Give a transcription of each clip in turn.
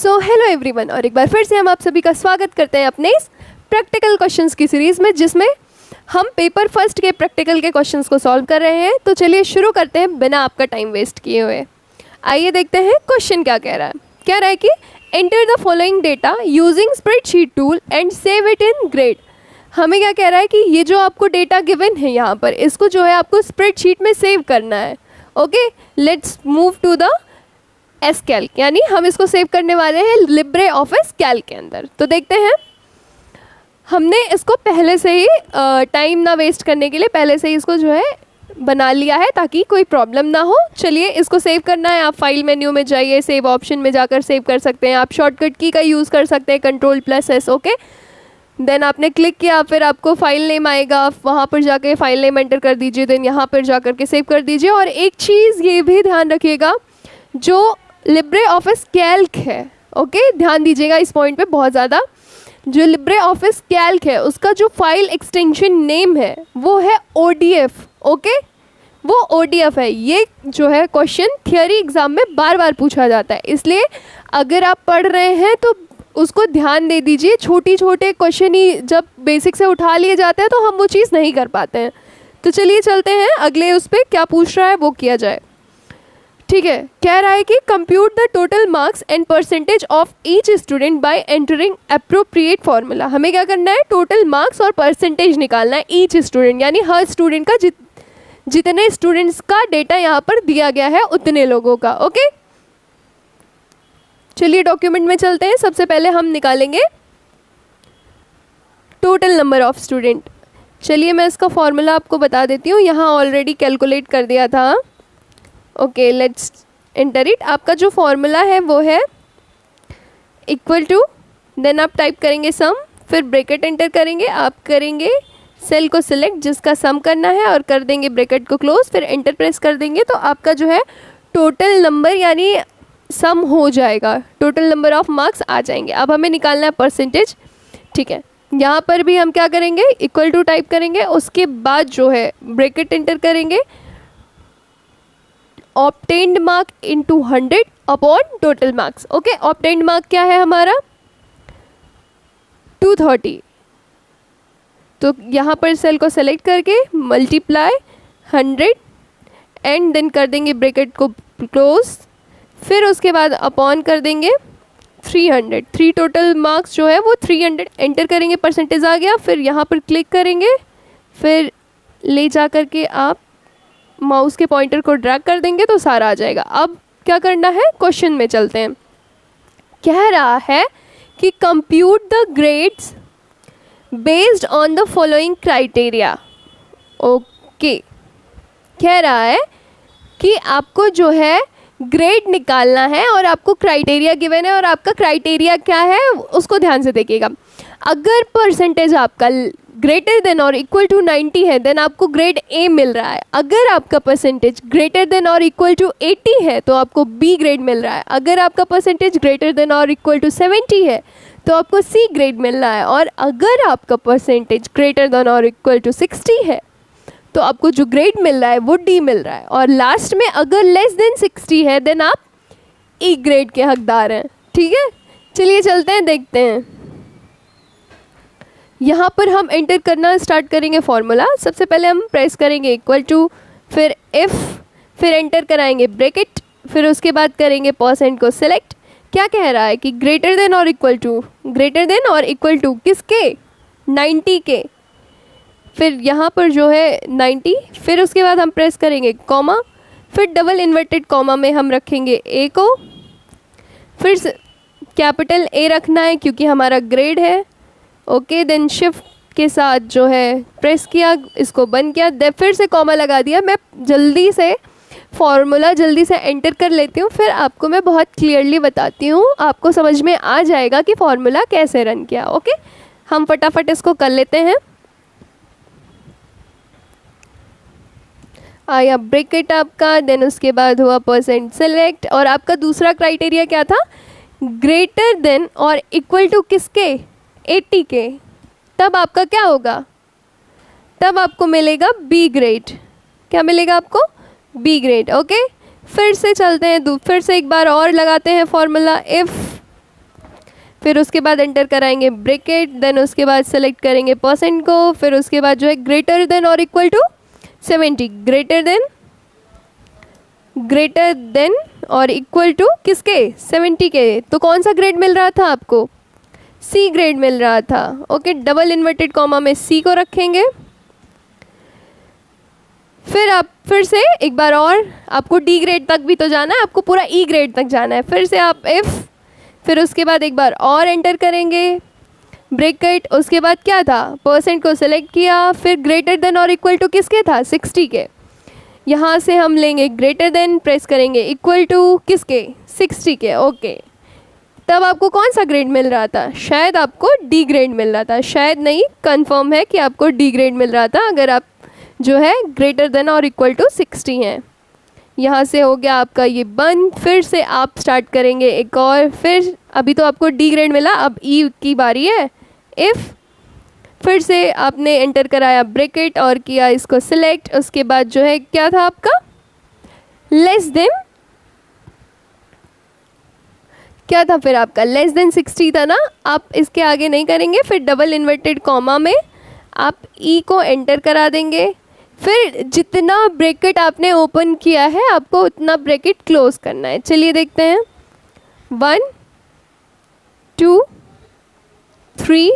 So hello everyone, और एक बार फिर से हम आप सभी का स्वागत करते हैं अपने इस प्रैक्टिकल क्वेश्चंस की सीरीज़ में, जिसमें हम पेपर फर्स्ट के प्रैक्टिकल के क्वेश्चंस को सॉल्व कर रहे हैं। तो चलिए शुरू करते हैं बिना आपका टाइम वेस्ट किए हुए। आइए देखते हैं क्वेश्चन क्या कह रहा है। कह रहा है कि enter the following data using spreadsheet tool and save it in grade. हमें क्या कह रहा है कि ये जो आपको डेटा गिवन है यहाँ पर, इसको जो है आपको स्प्रेडशीट में सेव करना है। Okay, let's move to the S calc, यानी हम इसको सेव करने वाले हैं लिब्रे ऑफिस कैल्क के अंदर। तो देखते हैं, हमने इसको पहले से ही टाइम ना वेस्ट करने के लिए पहले से ही इसको जो है बना लिया है ताकि कोई प्रॉब्लम ना हो। चलिए इसको सेव करना है। आप फाइल मेन्यू में जाइए, सेव ऑप्शन में जाकर सेव कर सकते हैं। आप शॉर्टकट की का यूज़ कर सकते हैं, Ctrl+S। ओके, देन आपने क्लिक किया, फिर आपको फाइल नेम आएगा, वहाँ पर जाके फाइल नेम एंटर कर दीजिए, देन यहाँ पर जाकर के सेव कर दीजिए। और एक चीज़ ये भी ध्यान रखिएगा, जो लिब्रे ऑफिस कैल्क है, ओके, ध्यान दीजिएगा इस पॉइंट पे बहुत ज़्यादा। जो लिब्रे ऑफिस कैल्क है उसका जो फाइल एक्सटेंशन नेम है वो है ODF। ओके, वो ODF है। ये जो है क्वेश्चन थियोरी एग्जाम में बार बार पूछा जाता है, इसलिए अगर आप पढ़ रहे हैं तो उसको ध्यान दे दीजिए। छोटे छोटे क्वेश्चन ही जब बेसिक से उठा लिए जाते हैं तो हम वो चीज़ नहीं कर पाते हैं। तो चलिए चलते हैं अगले उस पर क्या पूछ रहा है वो किया जाए। ठीक है, कह रहा है कि compute the total marks and percentage of each student bye entering appropriate formula. हमें क्या करना है, टोटल मार्क्स और परसेंटेज निकालना है ईच स्टूडेंट, यानी हर स्टूडेंट का जितने स्टूडेंट्स का डेटा यहाँ पर दिया गया है उतने लोगों का। ओके, चलिए डॉक्यूमेंट में चलते हैं। सबसे पहले हम निकालेंगे टोटल नंबर ऑफ स्टूडेंट। चलिए मैं इसका फॉर्मूला आपको बता देती हूँ, यहाँ ऑलरेडी कैलकुलेट कर दिया था। Okay, let's enter it. आपका जो फॉर्मूला है वो है इक्वल टू, देन आप टाइप करेंगे सम, फिर ब्रैकेट एंटर करेंगे। आप करेंगे सेल को सिलेक्ट जिसका सम करना है और कर देंगे ब्रैकेट को क्लोज, फिर एंटर प्रेस कर देंगे तो आपका जो है टोटल नंबर यानी सम हो जाएगा, टोटल नंबर ऑफ मार्क्स आ जाएंगे। अब हमें निकालना है परसेंटेज। ठीक है, यहाँ पर भी हम क्या करेंगे, इक्वल टू टाइप करेंगे, उसके बाद जो है ब्रैकेट एंटर करेंगे, obtained mark into 100 upon total marks. Okay, obtained mark क्या है हमारा 230। तो यहाँ पर सेल को सेलेक्ट करके मल्टीप्लाई 100 एंड देन कर देंगे ब्रैकेट को क्लोज, फिर उसके बाद अपॉन कर देंगे 300। 3 टोटल मार्क्स जो है वो 300 एंटर करेंगे, परसेंटेज आ गया। फिर यहाँ पर क्लिक करेंगे, फिर ले जा कर के आप माउस के पॉइंटर को ड्रैग कर देंगे तो सारा आ जाएगा। अब क्या करना है, क्वेश्चन में चलते हैं। कह रहा है कि compute the grades based on the following criteria. Okay, कह रहा है कि आपको जो है ग्रेड निकालना है और आपको क्राइटेरिया गिवन है, और आपका क्राइटेरिया क्या है उसको ध्यान से देखिएगा। अगर परसेंटेज आपका ग्रेटर देन और इक्वल टू 90 है देन आपको ग्रेड A मिल रहा है। अगर आपका परसेंटेज ग्रेटर देन और इक्वल टू 80 है तो आपको B ग्रेड मिल रहा है। अगर आपका परसेंटेज ग्रेटर देन और इक्वल टू 70 है तो आपको C ग्रेड मिल रहा है। और अगर आपका परसेंटेज ग्रेटर देन और इक्वल टू 60 है तो आपको जो ग्रेड मिल रहा है वो D मिल रहा है। और लास्ट में अगर लेस देन 60 है देन आप E ग्रेड के हकदार हैं। ठीक है, चलिए चलते हैं, देखते हैं। यहाँ पर हम एंटर करना स्टार्ट करेंगे फॉर्मूला। सबसे पहले हम प्रेस करेंगे इक्वल टू, फिर इफ़, फिर एंटर कराएंगे ब्रैकेट, फिर उसके बाद करेंगे परसेंट को सिलेक्ट। क्या कह रहा है कि ग्रेटर देन और इक्वल टू, ग्रेटर देन और इक्वल टू किसके, 90 के। फिर यहाँ पर जो है 90, फिर उसके बाद हम प्रेस करेंगे कॉमा, फिर डबल इन्वर्टेड कॉमा में हम रखेंगे A को, फिर कैपिटल A रखना है क्योंकि हमारा ग्रेड है। ओके, देन शिफ्ट के साथ जो है प्रेस किया, इसको बंद किया, देन फिर से कॉमा लगा दिया। मैं जल्दी से फॉर्मूला जल्दी से एंटर कर लेती हूँ, फिर आपको मैं बहुत क्लियरली बताती हूँ, आपको समझ में आ जाएगा कि फॉर्मूला कैसे रन किया। ओके, हम फटाफट इसको कर लेते हैं। आया ब्रैकेट आपका, देन उसके बाद हुआ परसेंट सेलेक्ट, और आपका दूसरा क्राइटेरिया क्या था, ग्रेटर देन और इक्वल टू किसके, 80 के। तब आपका क्या होगा, तब आपको मिलेगा B ग्रेड। क्या मिलेगा आपको, B ग्रेड। ओके, फिर से चलते हैं, फिर से एक बार और लगाते हैं फॉर्मूला, इफ़ फिर उसके बाद एंटर कराएंगे ब्रैकेट, देन उसके बाद सेलेक्ट करेंगे परसेंट को, फिर उसके बाद जो है ग्रेटर देन और इक्वल टू 70, ग्रेटर देन और इक्वल टू किसके 70 के। तो कौन सा ग्रेड मिल रहा था आपको, सी ग्रेड मिल रहा था। ओके, डबल इन्वर्टेड कॉमा में सी को रखेंगे। फिर आप फिर से एक बार और, आपको डी ग्रेड तक भी तो जाना है, आपको पूरा ई ग्रेड तक जाना है। फिर से आप इफ़, फिर उसके बाद एक बार और एंटर करेंगे ब्रैकेट, उसके बाद क्या था, परसेंट को सिलेक्ट किया, फिर ग्रेटर देन और इक्वल टू किसके था 60 के। यहाँ से हम लेंगे ग्रेटर देन, प्रेस करेंगे इक्वल टू किसके 60 के। ओके, तब आपको कौन सा ग्रेड मिल रहा था, शायद आपको डी ग्रेड मिल रहा था, शायद नहीं, कंफर्म है कि आपको डी ग्रेड मिल रहा था अगर आप जो है ग्रेटर देन और इक्वल टू 60 हैं। यहाँ से हो गया आपका ये बंद। फिर से आप स्टार्ट करेंगे एक और, फिर अभी तो आपको डी ग्रेड मिला, अब ई की बारी है। इफ़, फिर से आपने एंटर कराया ब्रैकेट और किया इसको सिलेक्ट, उसके बाद जो है क्या था आपका लेस देन, क्या था फिर आपका लेस देन 60 था ना। आप इसके आगे नहीं करेंगे, फिर डबल इन्वर्टेड कॉमा में आप ई को एंटर करा देंगे। फिर जितना ब्रैकेट आपने ओपन किया है आपको उतना ब्रैकेट क्लोज करना है। चलिए देखते हैं, 1 2 3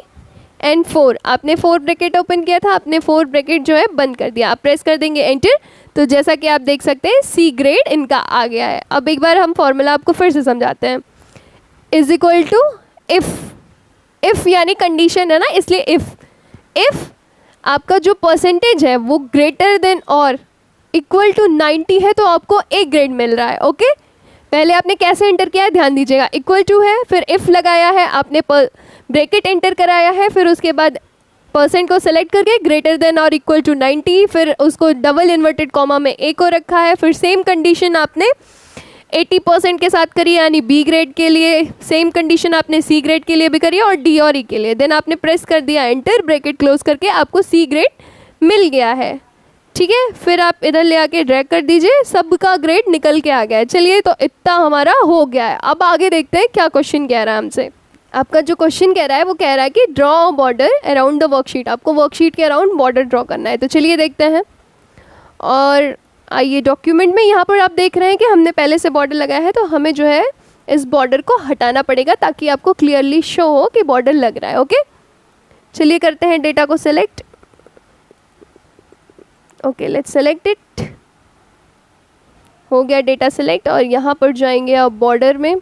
एंड 4, आपने 4 ब्रैकेट ओपन किया था, आपने 4 ब्रैकेट जो है बंद कर दिया। आप प्रेस कर देंगे एंटर, तो जैसा कि आप देख सकते हैं सी ग्रेड इनका आ गया है। अब एक बार हम फॉर्मूला आपको फिर से समझाते हैं। इज इक्वल टू इफ़ यानी कंडीशन है ना, इसलिए इफ़ आपका जो परसेंटेज है वो ग्रेटर देन और इक्वल टू 90 है तो आपको ए ग्रेड मिल रहा है। ओके, पहले आपने कैसे एंटर किया है ध्यान दीजिएगा, इक्वल टू है, फिर इफ़ लगाया है, आपने ब्रैकेट एंटर कराया है, फिर उसके बाद परसेंट को सेलेक्ट करके ग्रेटर देन और इक्वल टू 90, फिर उसको डबल इन्वर्टेड कॉमा में ए को रखा है, फिर सेम कंडीशन आपने 80% के साथ करी यानी बी ग्रेड के लिए, सेम कंडीशन आपने सी ग्रेड के लिए भी करी और डी और ई के लिए। देन आपने प्रेस कर दिया एंटर, ब्रैकेट क्लोज करके आपको सी ग्रेड मिल गया है। ठीक है, फिर आप इधर ले आके ड्रैग कर दीजिए, सबका ग्रेड निकल के आ गया है। चलिए, तो इतना हमारा हो गया है। अब आगे देखते हैं क्या क्वेश्चन कह रहा है हमसे। आपका जो क्वेश्चन कह रहा है वो कह रहा है कि draw border around the worksheet, आपको वर्कशीट के अराउंड बॉर्डर ड्रॉ करना है। तो चलिए देखते हैं। और आइए डॉक्यूमेंट में यहाँ पर आप देख रहे हैं कि हमने पहले से बॉर्डर लगाया है, तो हमें जो है इस बॉर्डर को हटाना पड़ेगा ताकि आपको क्लियरली शो हो कि बॉर्डर लग रहा है। ओके, चलिए करते हैं डेटा को select. Okay, let's select it. हो गया डेटा सेलेक्ट, और यहाँ पर जाएंगे आप बॉर्डर में,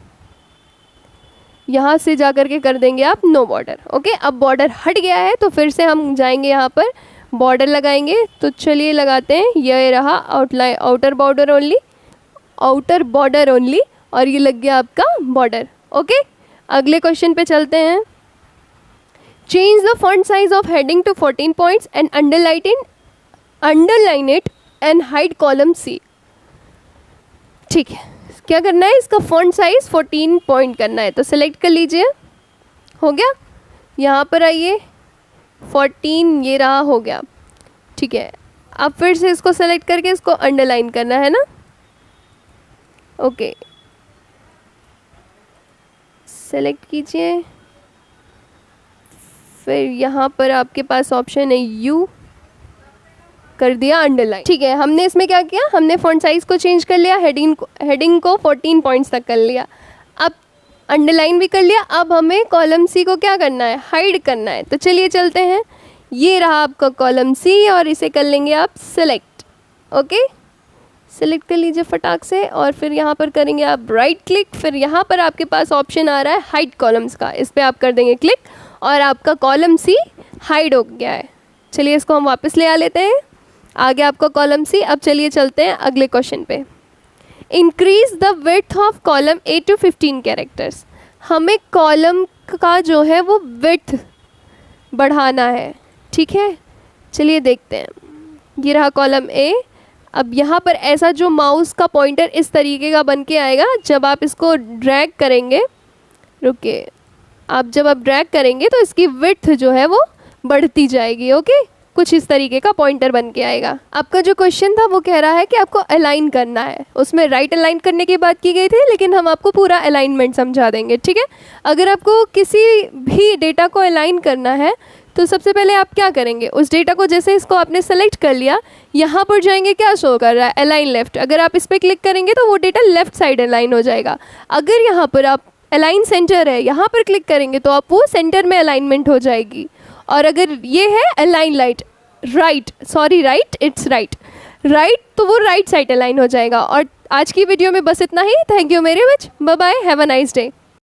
यहाँ से जा कर के कर देंगे आप नो बॉर्डर। ओके, अब बॉर्डर हट गया है तो फिर से हम जाएंगे यहाँ पर बॉर्डर लगाएंगे। तो चलिए लगाते हैं, ये रहा outline, outer border only, outer border only, और ये लग गया आपका बॉर्डर। ओके, अगले क्वेश्चन पे चलते हैं। Change the font size of heading to 14 points and underline it and hide column C. ठीक है, क्या करना है, इसका फॉन्ट साइज 14 पॉइंट करना है। तो सेलेक्ट कर लीजिए, हो गया। यहाँ पर आइए, 14 ये रहा, हो गया। ठीक है, अब फिर से इसको सेलेक्ट करके इसको अंडरलाइन करना है ना। ओके, सेलेक्ट कीजिए, फिर यहाँ पर आपके पास ऑप्शन है यू, कर दिया अंडरलाइन। ठीक है, हमने इसमें क्या किया, हमने फॉन्ट साइज को चेंज कर लिया, हेडिंग को 14 पॉइंट्स तक कर लिया, अब अंडरलाइन भी कर लिया। अब हमें कॉलम सी को क्या करना है, हाइड करना है। तो चलिए चलते हैं, ये रहा आपका कॉलम सी और इसे कर लेंगे आप सेलेक्ट। ओके, सेलेक्ट कर लीजिए फटाक से, और फिर यहाँ पर करेंगे आप राइट क्लिक, फिर यहाँ पर आपके पास ऑप्शन आ रहा है हाइड कॉलम्स का, इस पर आप कर देंगे क्लिक और आपका कॉलम सी हाइड हो गया है। चलिए इसको हम वापस ले आ लेते हैं, आ गया आपका कॉलम सी। अब चलिए चलते हैं अगले क्वेश्चन पे। Increase the width of column A to 15 characters, हमें कॉलम का जो है वो विड्थ बढ़ाना है। ठीक है, चलिए देखते हैं, ये रहा कॉलम ए। अब यहाँ पर ऐसा जो माउस का पॉइंटर इस तरीके का बन के आएगा, जब आप इसको ड्रैग करेंगे, रुकिए, आप जब आप ड्रैग करेंगे तो इसकी विड्थ जो है वो बढ़ती जाएगी। ओके, कुछ इस तरीके का पॉइंटर बन के आएगा। आपका जो क्वेश्चन था वो कह रहा है कि आपको अलाइन करना है, उसमें राइट अलाइन करने की बात की गई थी, लेकिन हम आपको पूरा अलाइनमेंट समझा देंगे, ठीक है। अगर आपको किसी भी डेटा को अलाइन करना है तो सबसे पहले आप क्या करेंगे, उस डेटा को जैसे इसको आपने सेलेक्ट कर लिया, यहाँ पर जाएंगे, क्या शो कर रहा है, अलाइन लेफ्ट। अगर आप इस पर क्लिक करेंगे तो वो डेटा लेफ्ट साइड अलाइन हो जाएगा। अगर यहाँ पर आप अलाइन सेंटर है, यहाँ पर क्लिक करेंगे तो आप वो सेंटर में अलाइनमेंट हो जाएगी। और अगर ये है अलाइन राइट, इट्स राइट, तो वो राइट साइड अलाइन हो जाएगा। और आज की वीडियो में बस इतना ही। Thank you very much, bye bye, have a nice day.